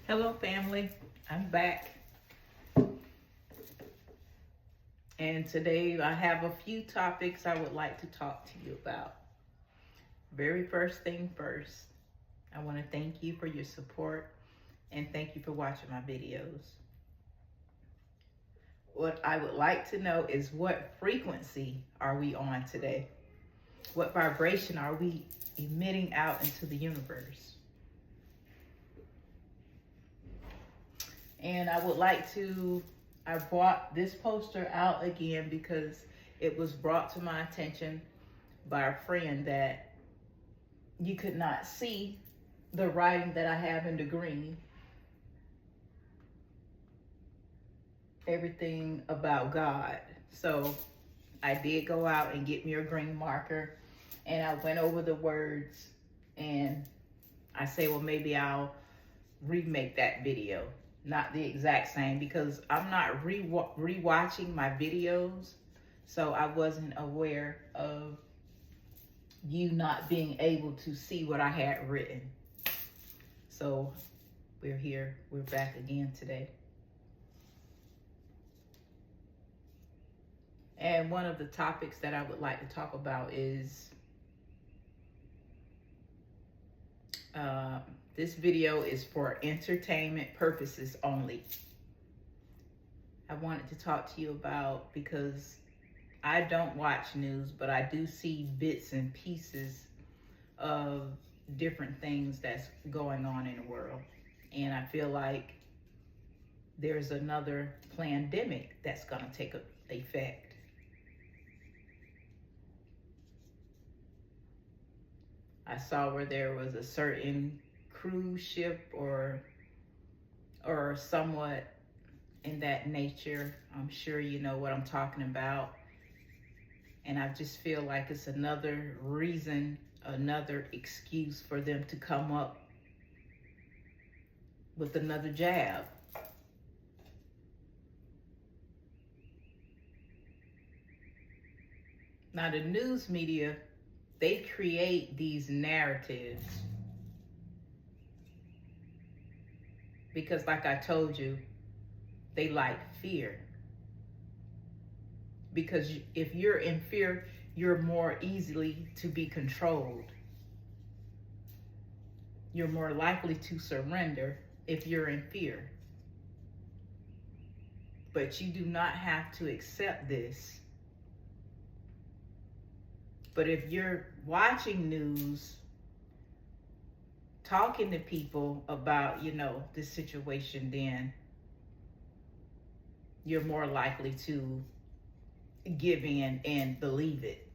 Hello, family. I'm back. And today I have a few topics I would like to talk to you about. Very first thing first, I want to thank you for your support and thank you for watching my videos. What I would like to know is what frequency are we on today? What vibration are we emitting out into the universe? And I brought this poster out again because it was brought to my attention by a friend that you could not see the writing that I have in the green. Everything about God. So I did go out and get me a green marker and I went over the words and I say, well, maybe I'll remake that video. Not the exact same because I'm not rewatching my videos. So I wasn't aware of you not being able to see what I had written. So we're back again today. And one of the topics that I would like to talk about is this video is for entertainment purposes only. I wanted to talk to you about because I don't watch news, but I do see bits and pieces of different things that's going on in the world. And I feel like there's another pandemic that's gonna take effect. I saw where there was a certain cruise ship or somewhat in that nature. I'm sure you know what I'm talking about. And I just feel like it's another reason, another excuse for them to come up with another jab. Now the news media, they create these narratives because like I told you, they like fear. Because if you're in fear, you're more easily to be controlled. You're more likely to surrender if you're in fear. But you do not have to accept this. But if you're watching news, talking to people about, this situation, then you're more likely to give in and believe it.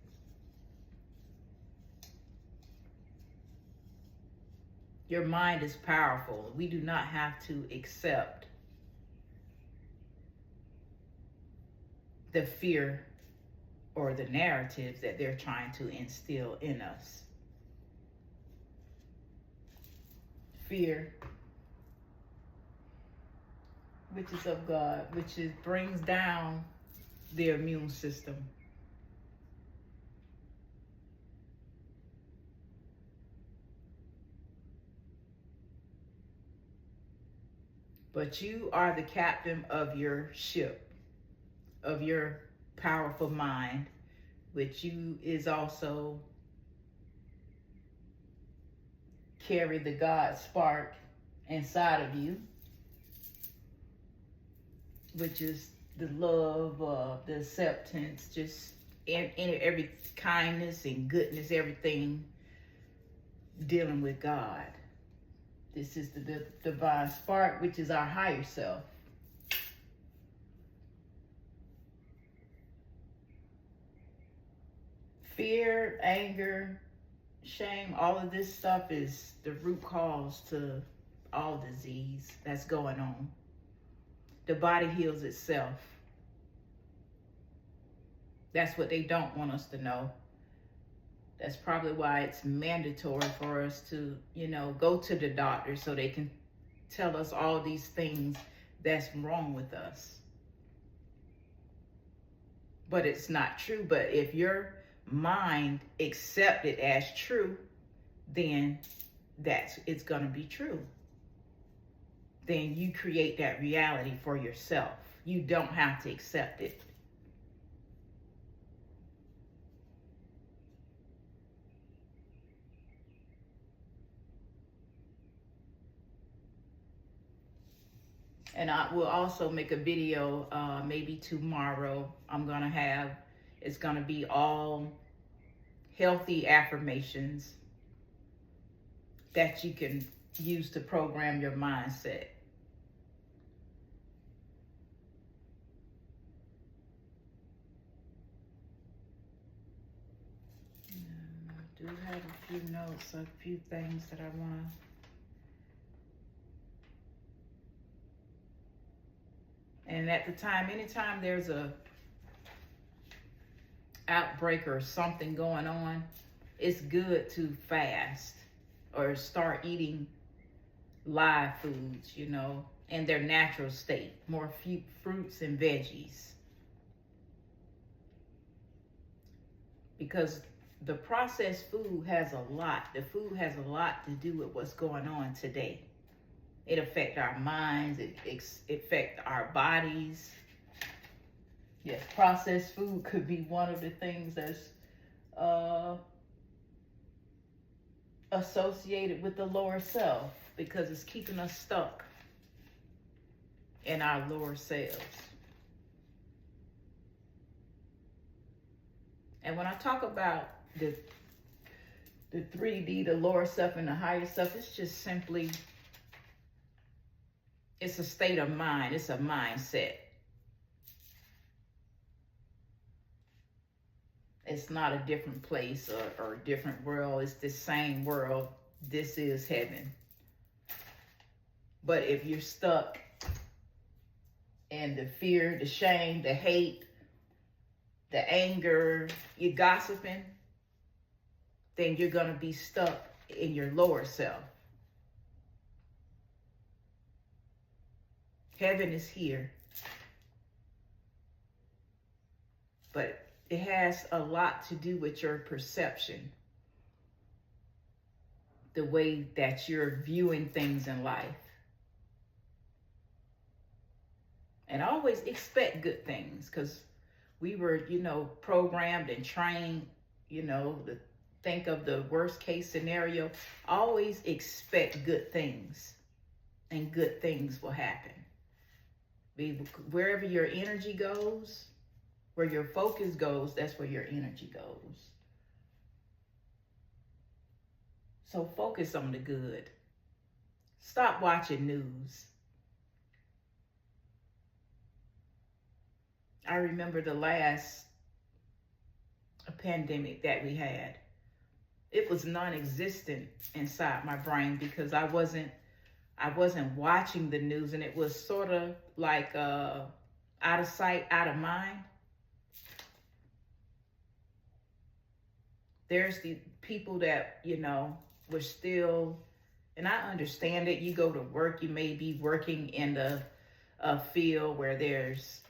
Your mind is powerful. We do not have to accept the fear or the narratives that they're trying to instill in us. Fear, which is of God, brings down the immune system. But you are the captain of your ship, of your powerful mind, which you is also carry the God spark inside of you, which is the love, the acceptance, just in every kindness and goodness, everything dealing with God. This is the divine spark, which is our higher self. Fear, anger, shame, all of this stuff is the root cause to all disease that's going on. The body heals itself. That's what they don't want us to know. That's probably why it's mandatory for us to, go to the doctor so they can tell us all these things that's wrong with us. But it's not true. But if your mind accept it as true, then it's going to be true. then you create that reality for yourself. You don't have to accept it. And I will also make a video maybe tomorrow. It's gonna be all healthy affirmations that you can use to program your mindset. I do have a few notes, a few things that I want to. And at the time, anytime there's a outbreak or something going on, it's good to fast or start eating live foods, in their natural state, more fruits and veggies. Because the processed food the food has a lot to do with what's going on today. It affects our minds, it affects our bodies. Yes, processed food could be one of the things that's associated with the lower self, because it's keeping us stuck in our lower selves. And when I talk about the 3D, the lower self and the higher self, it's just simply, it's a state of mind. It's a mindset. It's not a different place or a different world. It's the same world. This is heaven. But if you're stuck in the fear, the shame, the hate, the anger, you're gossiping, then you're going to be stuck in your lower self. Heaven is here. But it has a lot to do with your perception, the way that you're viewing things in life. And always expect good things, because we were, programmed and trained, to think of the worst case scenario. Always expect good things, and good things will happen. Wherever your energy goes, where your focus goes, that's where your energy goes. So focus on the good. Stop watching news. I remember the last pandemic that we had. It was non-existent inside my brain because I wasn't watching the news, and it was sort of like out of sight, out of mind. There's the people that, were still, and I understand it. You go to work, you may be working in a field where there's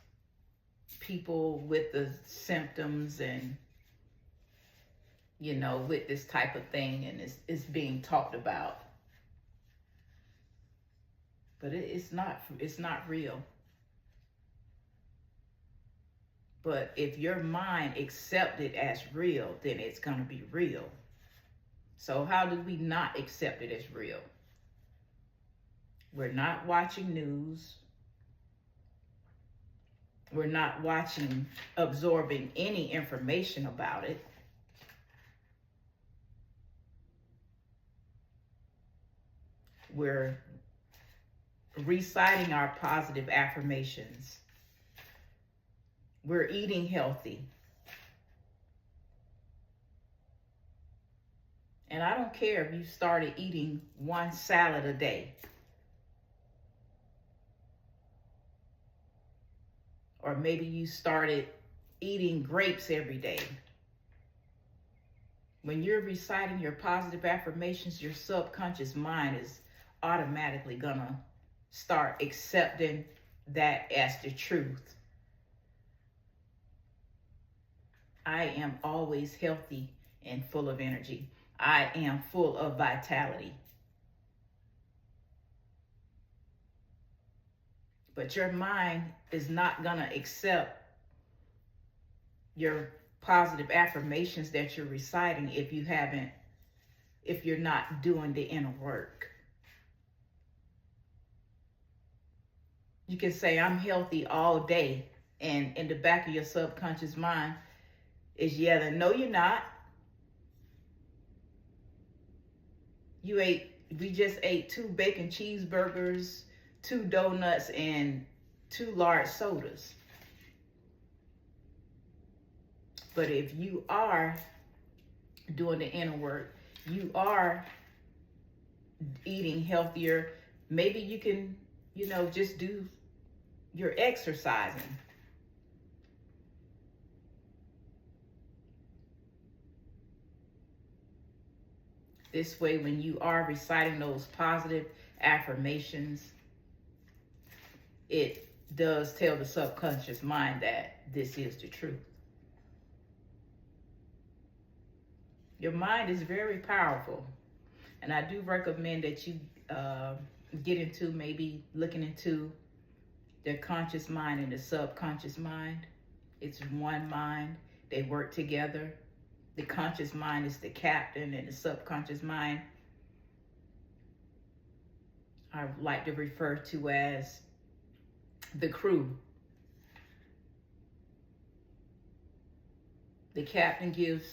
people with the symptoms and, with this type of thing, and it's being talked about. But it's not real. But if your mind accepts it as real, then it's going to be real. So how do we not accept it as real? We're not watching news. We're not absorbing any information about it. We're reciting our positive affirmations. We're eating healthy. And I don't care if you started eating one salad a day, or maybe you started eating grapes every day. When you're reciting your positive affirmations, your subconscious mind is automatically gonna start accepting that as the truth. I am always healthy and full of energy. I am full of vitality. But your mind is not going to accept your positive affirmations that you're reciting if you're not doing the inner work. You can say, I'm healthy all day. And in the back of your subconscious mind is yelling, no, you're not. We just ate 2 bacon cheeseburgers, 2 donuts, and 2 large sodas. But if you are doing the inner work, you are eating healthier, maybe you can, just do your exercising. This way, when you are reciting those positive affirmations, it does tell the subconscious mind that this is the truth. Your mind is very powerful. And I do recommend that you get into maybe looking into the conscious mind and the subconscious mind. It's one mind. They work together. The conscious mind is the captain, and the subconscious mind I like to refer to as the crew. The captain gives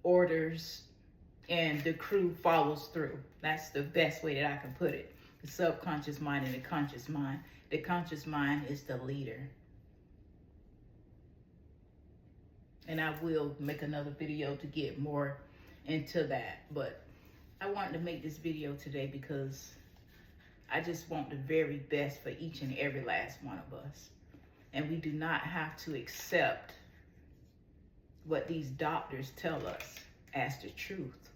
orders and the crew follows through. That's the best way that I can put it. The subconscious mind and the conscious mind. The conscious mind is the leader. And I will make another video to get more into that. But I wanted to make this video today because I just want the very best for each and every last one of us. And we do not have to accept what these doctors tell us as the truth.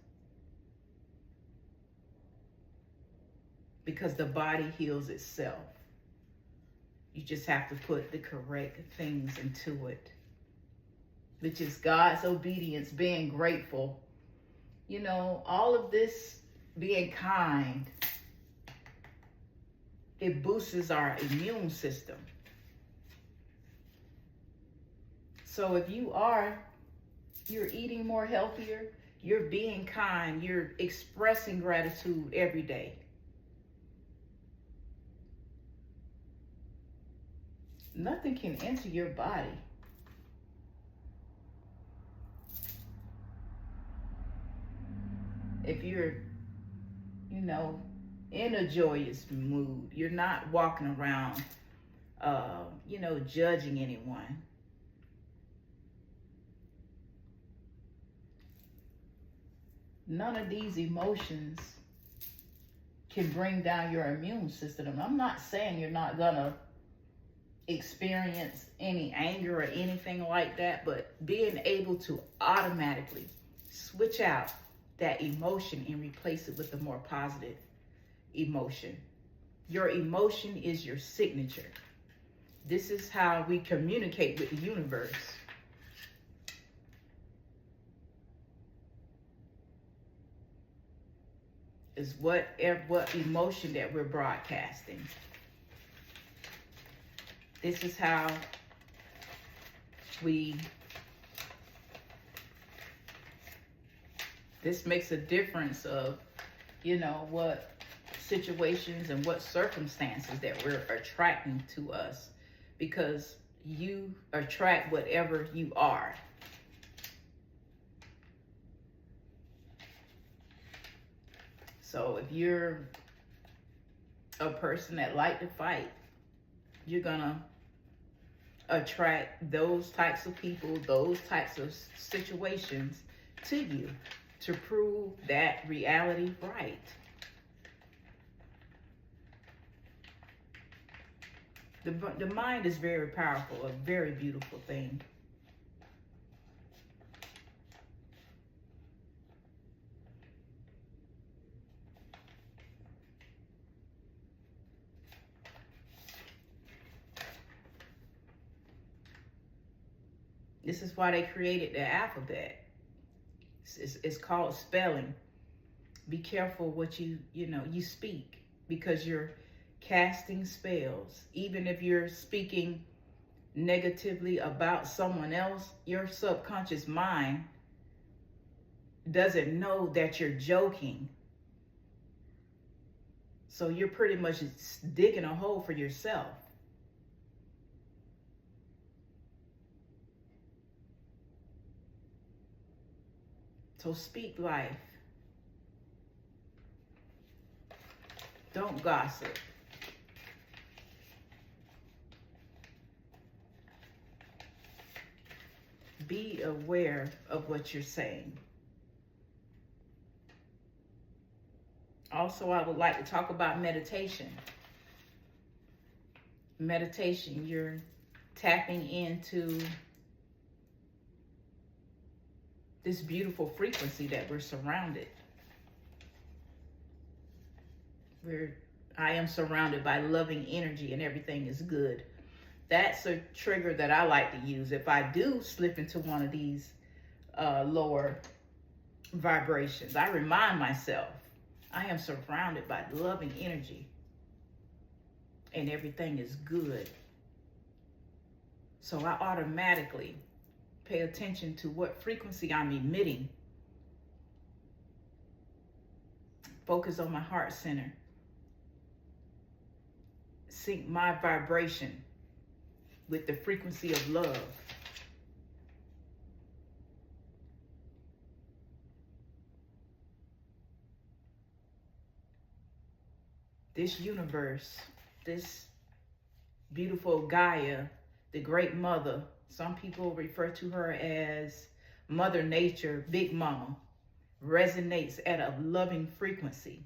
Because the body heals itself. You just have to put the correct things into it, which is God's obedience, being grateful. All of this, being kind, it boosts our immune system. So if you're eating more healthier, you're being kind, you're expressing gratitude every day. Nothing can enter your body. If you're, in a joyous mood, you're not walking around, judging anyone. None of these emotions can bring down your immune system. And I'm not saying you're not gonna experience any anger or anything like that, but being able to automatically switch out that emotion and replace it with a more positive emotion. Your emotion is your signature. This is how we communicate with the universe. Is what emotion that we're broadcasting. This is how this makes a difference of, what situations and what circumstances that we're attracting to us, because you attract whatever you are. So if you're a person that like to fight, you're gonna attract those types of people, those types of situations to you to prove that reality right. The mind is very powerful, a very beautiful thing. This is why they created the alphabet. It's called spelling. Be careful what you speak, because you're casting spells. Even if you're speaking negatively about someone else, your subconscious mind doesn't know that you're joking. So you're pretty much digging a hole for yourself. So speak life. Don't gossip. Be aware of what you're saying. Also, I would like to talk about meditation. Meditation, you're tapping into this beautiful frequency that we're surrounded. I am surrounded by loving energy and everything is good. That's a trigger that I like to use. If I do slip into one of these lower vibrations, I remind myself, I am surrounded by loving energy and everything is good. So I automatically pay attention to what frequency I'm emitting. Focus on my heart center. Sync my vibration with the frequency of love. This universe, this beautiful Gaia, the great mother, some people refer to her as Mother Nature, Big Mama, resonates at a loving frequency.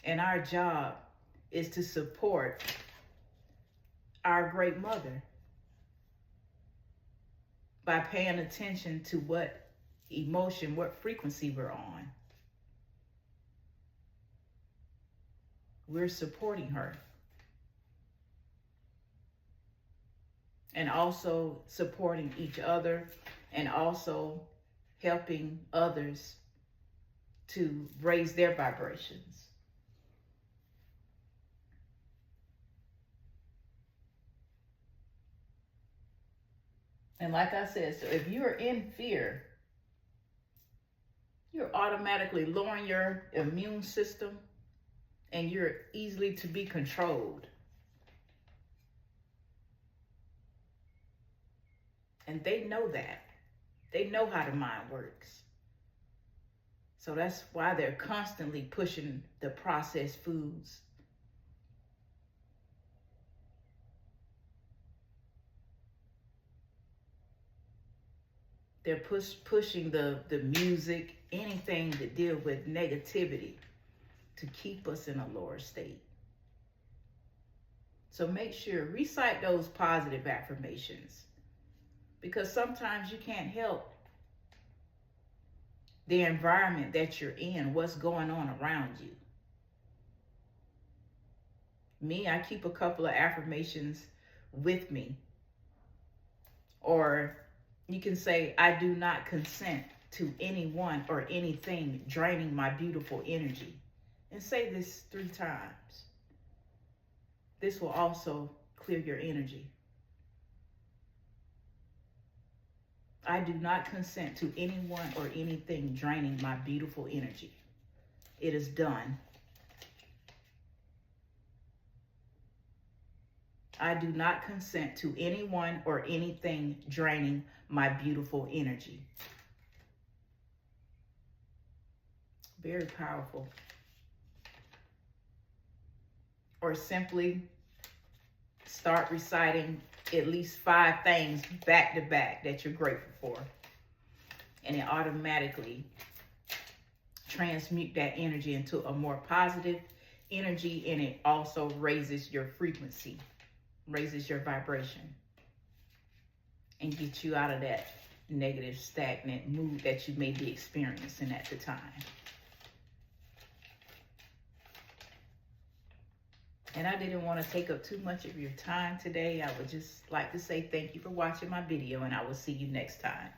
And our job is to support our great mother by paying attention to what emotion, what frequency we're on. We're supporting her. And also supporting each other and also helping others to raise their vibrations. And like I said, so if you're in fear, you're automatically lowering your immune system and you're easily to be controlled. And they know that. They know how the mind works. So that's why they're constantly pushing the processed foods. They're pushing the music, anything that deal with negativity to keep us in a lower state. So make sure, recite those positive affirmations. Because sometimes you can't help the environment that you're in, what's going on around you. Me, I keep a couple of affirmations with me. Or you can say, I do not consent to anyone or anything draining my beautiful energy. And say this 3 times. This will also clear your energy. I do not consent to anyone or anything draining my beautiful energy. It is done. I do not consent to anyone or anything draining my beautiful energy. Very powerful. Or simply start reciting at least 5 things back to back that you're grateful for. And it automatically transmute that energy into a more positive energy, and it also raises your frequency, raises your vibration, and gets you out of that negative, stagnant mood that you may be experiencing at the time. And I didn't want to take up too much of your time today. I would just like to say thank you for watching my video, and I will see you next time.